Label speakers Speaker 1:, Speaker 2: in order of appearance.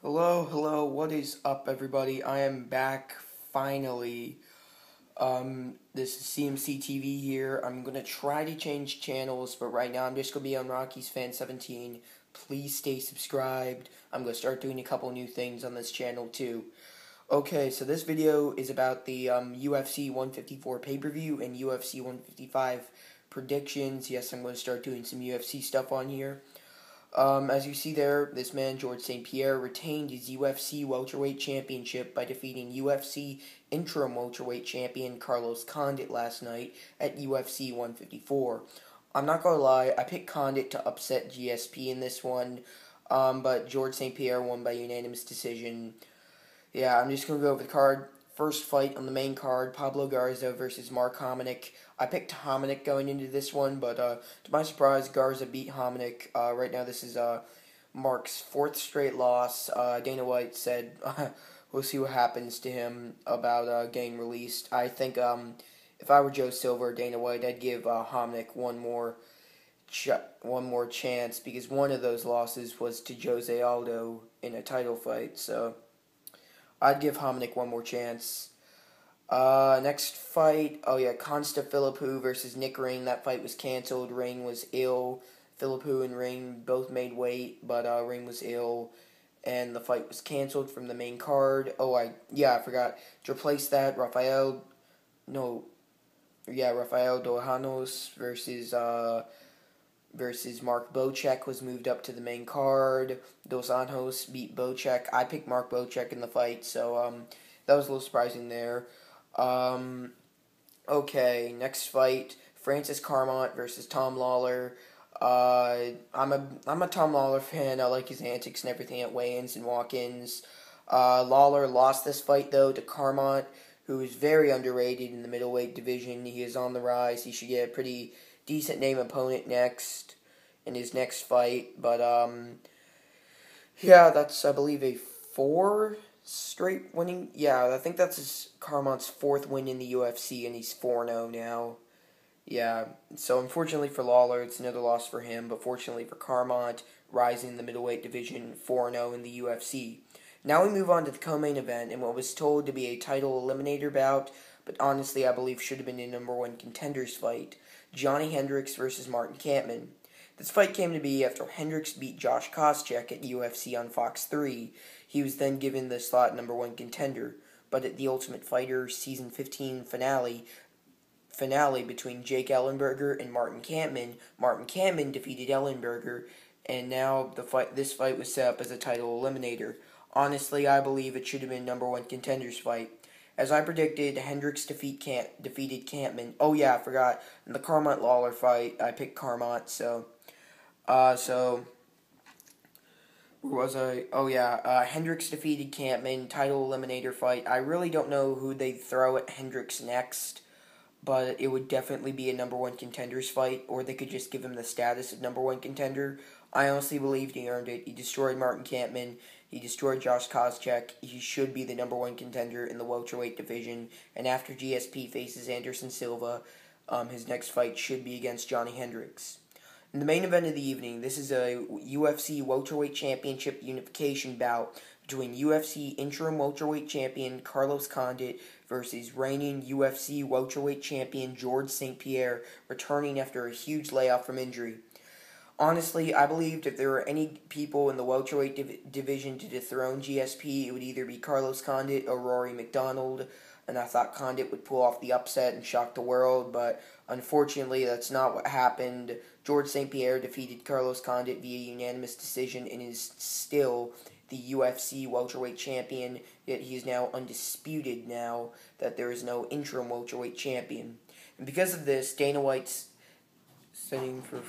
Speaker 1: Hello, what is up, everybody? I am back, finally. This is CMCtv here. I'm gonna try to change channels, but right now I'm just gonna be on Rocky's Fan 17. Please stay subscribed. I'm gonna start doing a couple new things on this channel, too. Okay, so this video is about the UFC 154 pay-per-view and UFC 155 predictions. Yes, I'm gonna start doing some UFC stuff on here. As you see there, this man, George St. Pierre, retained his UFC welterweight championship by defeating UFC interim welterweight champion Carlos Condit last night at UFC 154. I'm not gonna lie, I picked Condit to upset GSP in this one, but George St. Pierre won by unanimous decision. Yeah, I'm just gonna go over the card. First fight on the main card, Pablo Garza versus Mark Hominick. I picked Hominick going into this one, but to my surprise, Garza beat Hominick. Right now, this is Mark's fourth straight loss. Dana White said we'll see what happens to him about getting released. I think if I were Joe Silva or Dana White, I'd give Hominick one more chance, because one of those losses was to Jose Aldo in a title fight. So I'd give Hominick one more chance. Next fight, Consta Philippou versus Nick Ring. That fight was canceled. Ring was ill. Philippou and Ring both made weight, but Ring was ill, and the fight was canceled from the main card. I forgot to replace that. Rafael Dohanos versus Mark Bocek was moved up to the main card. Dos Anjos beat Bocek. I picked Mark Bocek in the fight, so that was a little surprising there. Okay, next fight, Francis Carmont versus Tom Lawler. I'm a Tom Lawler fan. I like his antics and everything at weigh-ins and walk-ins. Lawler lost this fight, though, to Carmont, who is very underrated in the middleweight division. He is on the rise. He should get a pretty decent name opponent in his next fight. But that's, I believe, a 4 straight winning. Yeah, I think that's Carmont's 4th win in the UFC, and he's 4-0 now. Yeah, so unfortunately for Lawler, it's another loss for him, but fortunately for Carmont, rising in the middleweight division, 4-0 in the UFC. Now we move on to the co-main event, and what was told to be a title eliminator bout, but honestly I believe should have been a number 1 contenders fight. Johnny Hendricks versus Martin Kampmann. This fight came to be after Hendricks beat Josh Koscheck at UFC on Fox 3. He was then given the slot number 1 contender, but at the Ultimate Fighter Season 15 finale between Jake Ellenberger and Martin Kampmann defeated Ellenberger, and now this fight was set up as a title eliminator. Honestly, I believe it should have been number 1 contenders fight. As I predicted, Hendricks defeated Kampmann. Oh yeah, I forgot. In the Carmont-Lawler fight, I picked Carmont, so where was I? Hendricks defeated Kampmann, title eliminator fight. I really don't know who they'd throw at Hendricks next, but it would definitely be a number 1 contenders fight, or they could just give him the status of number 1 contender. I honestly believed he earned it. He destroyed Martin Kampmann. He destroyed Josh Koscheck. He should be the number 1 contender in the welterweight division, and after GSP faces Anderson Silva, his next fight should be against Johnny Hendricks. In the main event of the evening, this is a UFC Welterweight Championship unification bout between UFC interim welterweight champion Carlos Condit versus reigning UFC welterweight champion George St. Pierre, returning after a huge layoff from injury. Honestly, I believed if there were any people in the welterweight division to dethrone GSP, it would either be Carlos Condit or Rory McDonald, and I thought Condit would pull off the upset and shock the world, but unfortunately that's not what happened. George St. Pierre defeated Carlos Condit via unanimous decision and is still the UFC welterweight champion, yet he is now undisputed now that there is no interim welterweight champion. And because of this, Dana White's setting for